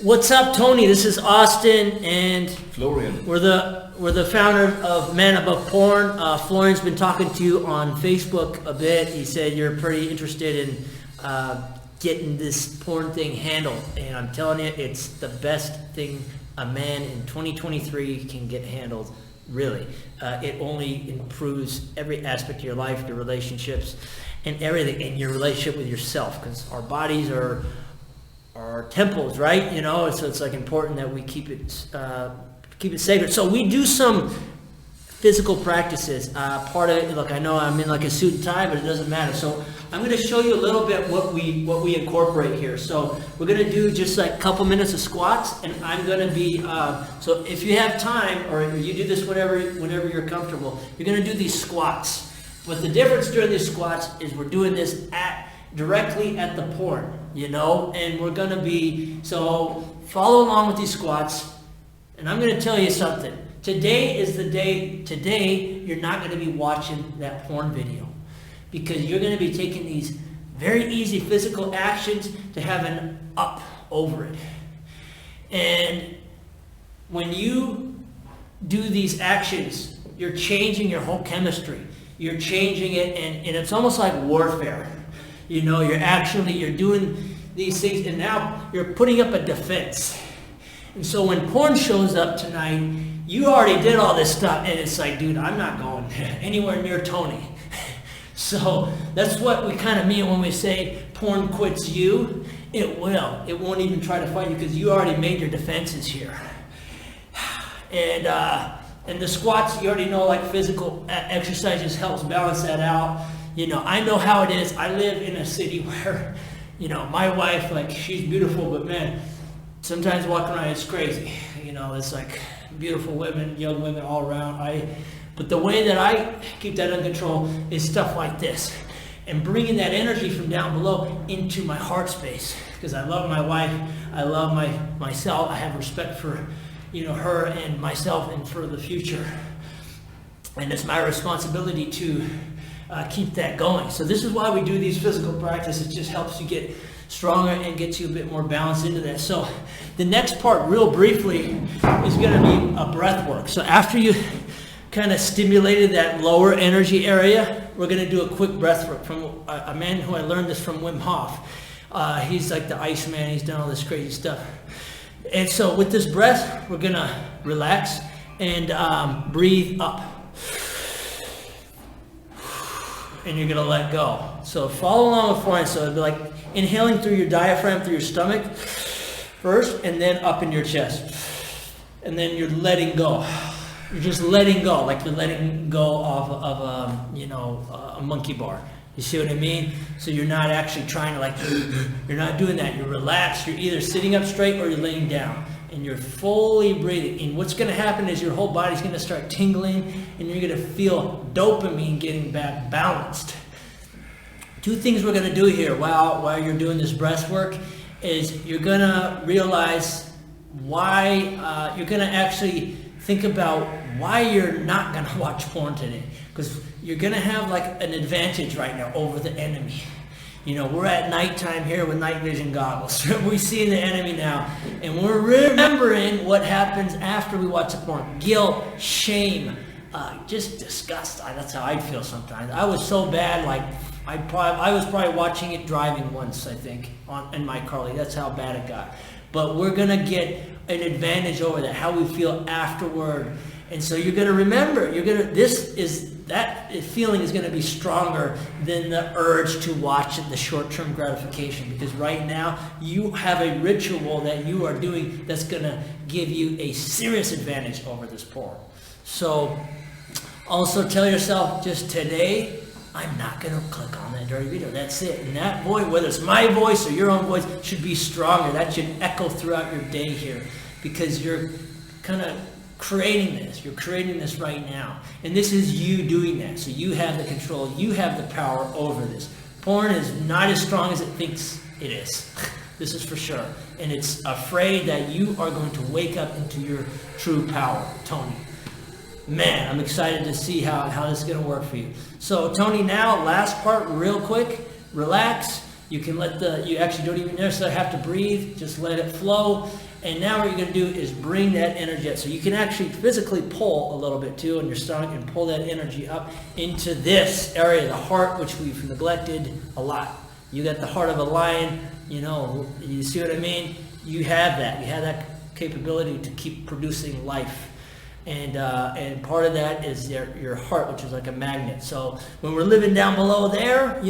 What's up, Tony? This is Austin, and Florian. we're the founder of Men Above Porn. Florian's been talking to you on Facebook a bit. He said you're pretty interested in getting this porn thing handled, and I'm telling you, it's the best thing a man in 2023 can get handled. Really, it only improves every aspect of your life, your relationships, and everything, and your relationship with yourself. Because our bodies are our temples, right? You know, so it's like important that we keep it sacred. So we do some physical practices. Part of it, look, I know I'm in like a suit and tie, but it doesn't matter. So I'm going to show you a little bit what we incorporate here. So we're going to do just like a couple minutes of squats, and I'm going to be so if you have time, or you do this whenever you're comfortable, you're going to do these squats. But the difference during these squats is we're doing this directly at the porn, you know, and we're going to be, so follow along with these squats. And I'm going to tell you something. Today is the day. Today you're not going to be watching that porn video, because you're going to be taking these very easy physical actions to have an up over it. And when you do these actions, you're changing your whole chemistry. You're changing it, and it's almost like warfare. You know, you're doing these things, and now you're putting up a defense. And so when porn shows up tonight, you already did all this stuff, and it's like, dude, I'm not going anywhere near Tony. So that's what we kind of mean when we say porn quits you. It will. It won't even try to fight you, because you already made your defenses here. And the squats, you already know, like physical exercises helps balance that out. You know, I know how it is. I live in a city where, you know, my wife, like, she's beautiful, but man, sometimes walking around, it's crazy. You know, it's like beautiful women, young women all around. But the way that I keep that under control is stuff like this, and bringing that energy from down below into my heart space, because I love my wife, I love myself, I have respect for, you know, her and myself and for the future, and it's my responsibility to keep that going. So this is why we do these physical practices. It just helps you get stronger and gets you a bit more balance into that. So the next part, real briefly, is going to be a breath work. So after you kind of stimulated that lower energy area, we're going to do a quick breath work from a man who I learned this from, Wim Hof. He's like the Iceman. He's done all this crazy stuff. And so with this breath, we're going to relax and breathe up. And you're going to let go. So follow along with Florian. So it'll be like inhaling through your diaphragm, through your stomach first, and then up in your chest. And then you're letting go. You're just letting go, like you're letting go of a monkey bar. You see what I mean? So you're not actually trying to, like, you're not doing that. You're relaxed. You're either sitting up straight or you're laying down. And you're fully breathing. And what's going to happen is your whole body's going to start tingling, and you're going to feel dopamine getting back balanced. Two things we're going to do here while you're doing this breath work is you're going to realize why, you're going to actually think about why you're not going to watch porn today. Because you're going to have like an advantage right now over the enemy. You know, we're at nighttime here with night vision goggles. We see the enemy now, and we're remembering what happens after we watch the porn. Guilt, shame, just disgust. That's how I feel sometimes. I was so bad, like I was probably watching it driving once, I think, in my car. Like, that's how bad it got. But we're gonna get an advantage over that, how we feel afterward. And so you're gonna remember. That feeling is going to be stronger than the urge to watch the short-term gratification, because right now you have a ritual that you are doing that's going to give you a serious advantage over this porn. So also tell yourself, just today, I'm not going to click on that dirty video. That's it. And that voice, whether it's my voice or your own voice, should be stronger. That should echo throughout your day here, because you're kind of creating this. You're creating this right now. And this is you doing that. So you have the control. You have the power over this. Porn is not as strong as it thinks it is. This is for sure. And it's afraid that you are going to wake up into your true power. Tony. Man, I'm excited to see how this is going to work for you. So Tony, now last part real quick. Relax. You can you actually don't even necessarily have to breathe, just let it flow. And now what you're going to do is bring that energy up. So you can actually physically pull a little bit too on your stomach and pull that energy up into this area, the heart, which we've neglected a lot. You got the heart of a lion, you see what I mean? You have that. You have that capability to keep producing life. And part of that is your heart, which is like a magnet. So when we're living down below there,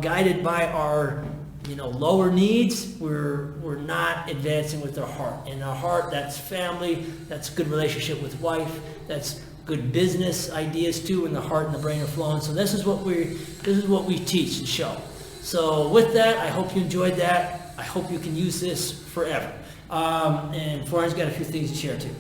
guided by our lower needs, we're not advancing with our heart. And our heart, that's family, that's good relationship with wife, that's good business ideas too, when the heart and the brain are flowing. So this is what we teach and show. So with that, I hope you enjoyed that. I hope you can use this forever. And Florian's got a few things to share too.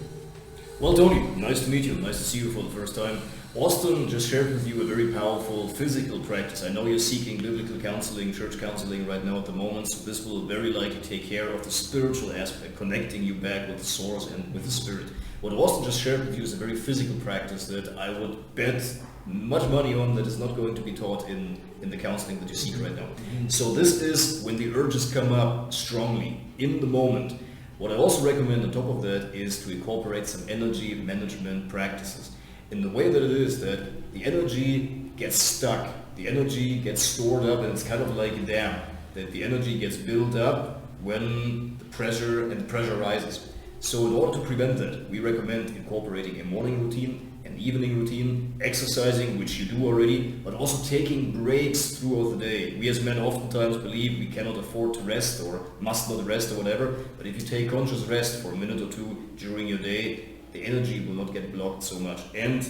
Well, Tony, nice to meet you. Nice to see you for the first time. Austin just shared with you a very powerful physical practice. I know you're seeking biblical counseling, church counseling right now at the moment, so this will very likely take care of the spiritual aspect, connecting you back with the source and with the spirit. What Austin just shared with you is a very physical practice that I would bet much money on that is not going to be taught in the counseling that you seek right now. So this is when the urges come up strongly, in the moment. What I also recommend on top of that is to incorporate some energy management practices in the way that it is that the energy gets stuck, the energy gets stored up, and it's kind of like a dam, that the energy gets built up when the pressure rises. So in order to prevent that, we recommend incorporating a morning routine, an evening routine, exercising, which you do already, but also taking breaks throughout the day. We as men oftentimes believe we cannot afford to rest or must not rest or whatever, but if you take conscious rest for a minute or two during your day, the energy will not get blocked so much. And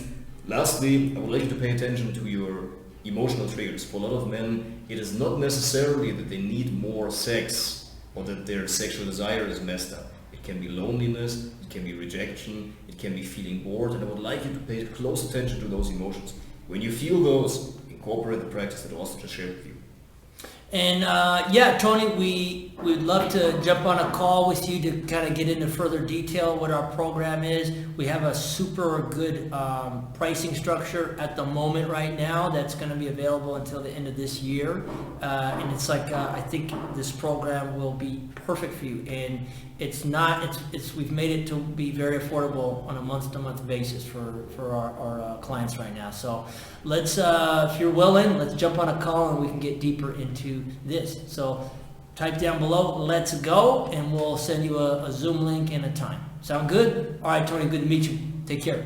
lastly, I would like you to pay attention to your emotional triggers. For a lot of men, it is not necessarily that they need more sex or that their sexual desire is messed up. It can be loneliness, it can be rejection, it can be feeling bored, and I would like you to pay close attention to those emotions. When you feel those, incorporate the practice that Austin just shared with you. And Tony, we'd love to jump on a call with you to kind of get into further detail what our program is. We have a super good pricing structure at the moment right now that's going to be available until the end of this year. And it's like, I think this program will be perfect for you. And we've made it to be very affordable on a month-to-month basis for our clients right now. So let's, if you're willing, let's jump on a call and we can get deeper into this. So type down below, let's go, and we'll send you a Zoom link and a time. Sound good? All right, Tony, good to meet you. Take care.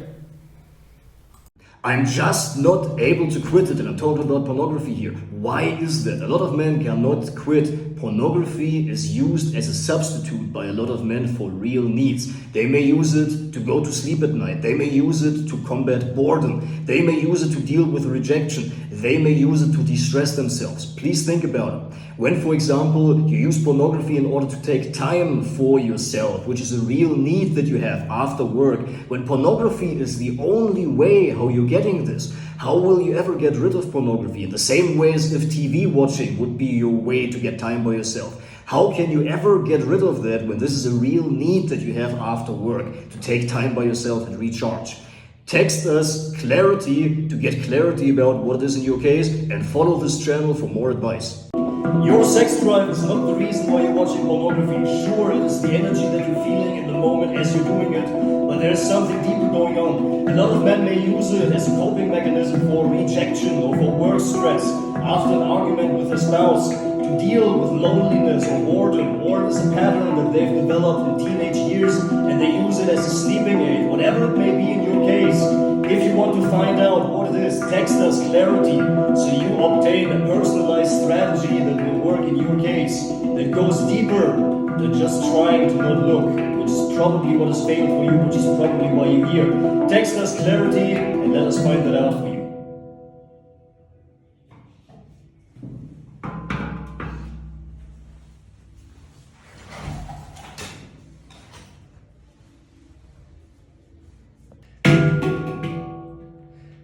I'm just not able to quit it, and I'm talking about pornography here. Why is that? A lot of men cannot quit. Pornography is used as a substitute by a lot of men for real needs. They may use it to go to sleep at night. They may use it to combat boredom. They may use it to deal with rejection. They may use it to de-stress themselves. Please think about it. When, for example, you use pornography in order to take time for yourself, which is a real need that you have after work, when pornography is the only way how you're getting this, how will you ever get rid of pornography? In the same way as if TV watching would be your way to get time by yourself. How can you ever get rid of that when this is a real need that you have after work, to take time by yourself and recharge? Text us clarity to get clarity about what it is in your case, and follow this channel for more advice. Your sex drive is not the reason why you're watching pornography. Sure, it is the energy that you're feeling in the moment as you're doing it, but there's something deeper going on. A lot of men may use it as a coping mechanism for rejection or for work stress, after an argument with a spouse, to deal with loneliness or boredom, or it is a pattern that they've developed in teenage years and they use it as a sleeping aid, whatever it may be in your case. If you want to find out what it is, text us clarity so you obtain a personalized strategy that will work in your case, that goes deeper than just trying to not look, which is probably what has failed for you, which is probably why you're here. Text us clarity and let us find that out for you.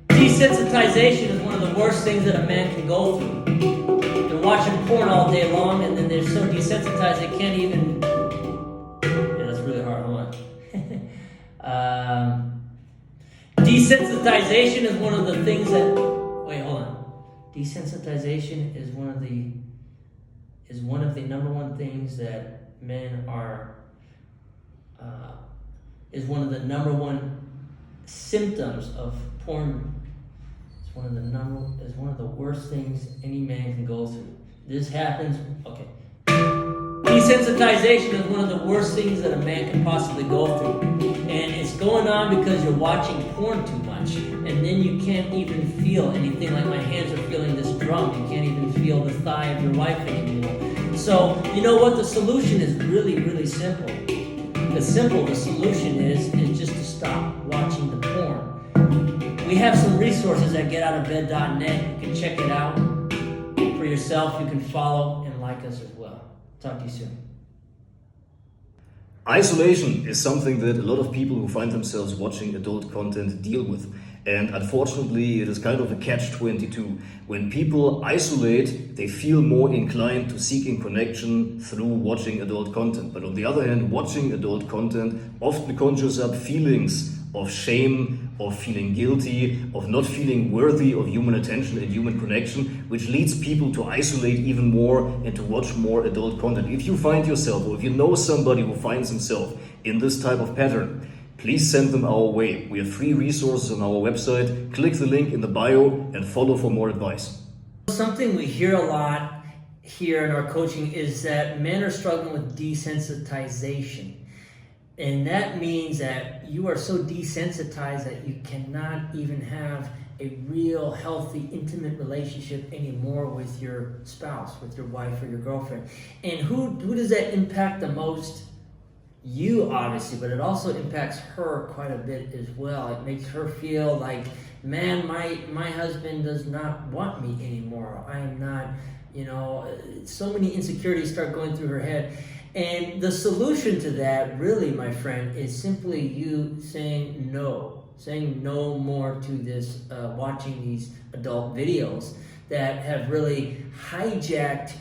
Desensitization is one of the worst things that a man can go through. They're watching porn all day long, and then they're so desensitized they can't even... Yeah, that's really hard. Hold on. Desensitization is one of the things that... Wait, hold on. Desensitization is one of the... is one of the number one things that men are, is one of the number one symptoms of porn. It's one of the worst things any man can go through. This happens, okay. Desensitization is one of the worst things that a man can possibly go through. And it's going on because you're watching porn too much. And then you can't even feel anything. Like my hands are feeling this drum. You can't even feel the thigh of your wife anymore. So, you know what? The solution is really, really simple. The solution is just to stop watching the porn. We have some resources at getoutofbed.net. You can check it out for yourself. You can follow and like us as well. Talk to you soon. Isolation is something that a lot of people who find themselves watching adult content deal with. And unfortunately, it is kind of a catch-22. When people isolate, they feel more inclined to seeking connection through watching adult content. But on the other hand, watching adult content often conjures up feelings of shame, of feeling guilty, of not feeling worthy of human attention and human connection, which leads people to isolate even more and to watch more adult content. If you find yourself, or if you know somebody who finds himself in this type of pattern, please send them our way. We have free resources on our website. Click the link in the bio and follow for more advice. Something we hear a lot here in our coaching is that men are struggling with desensitization. And that means that you are so desensitized that you cannot even have a real healthy, intimate relationship anymore with your spouse, with your wife or your girlfriend. And who does that impact the most? You, obviously, but it also impacts her quite a bit as well. It makes her feel like, man, my husband does not want me anymore. I am not, so many insecurities start going through her head. And the solution to that, really, my friend, is simply you saying no more to this, watching these adult videos that have really hijacked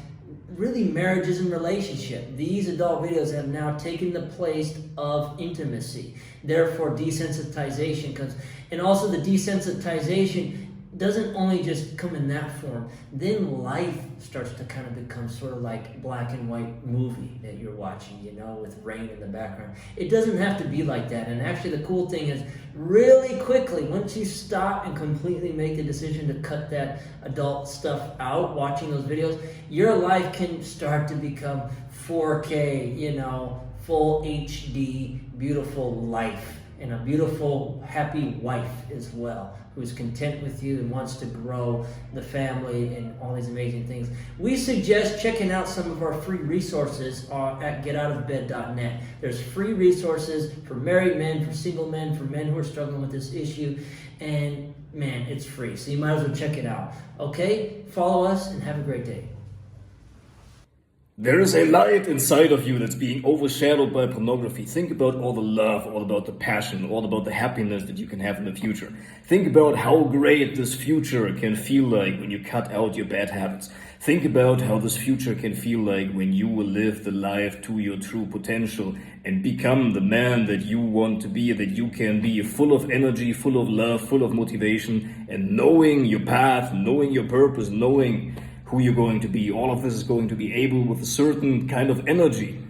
marriages and relationship. These adult videos have now taken the place of intimacy. Therefore, desensitization comes. And also the desensitization doesn't only just come in that form. Then life starts to kind of become sort of like black and white movie that you're watching, with rain in the background. It doesn't have to be like that. And actually the cool thing is, really quickly, once you stop and completely make the decision to cut that adult stuff out, watching those videos, your life can start to become 4K, full HD, beautiful life. And a beautiful, happy wife as well, who's content with you and wants to grow the family and all these amazing things. We suggest checking out some of our free resources at getoutofbed.net. There's free resources for married men, for single men, for men who are struggling with this issue. And man, it's free, so you might as well check it out. Okay? Follow us and have a great day. There is a light inside of you that's being overshadowed by pornography. Think about all the love, all about the passion, all about the happiness that you can have in the future. Think about how great this future can feel like when you cut out your bad habits. Think about how this future can feel like when you will live the life to your true potential and become the man that you want to be, that you can be, full of energy, full of love, full of motivation, and knowing your path, knowing your purpose, knowing who you're going to be. All of this is going to be able with a certain kind of energy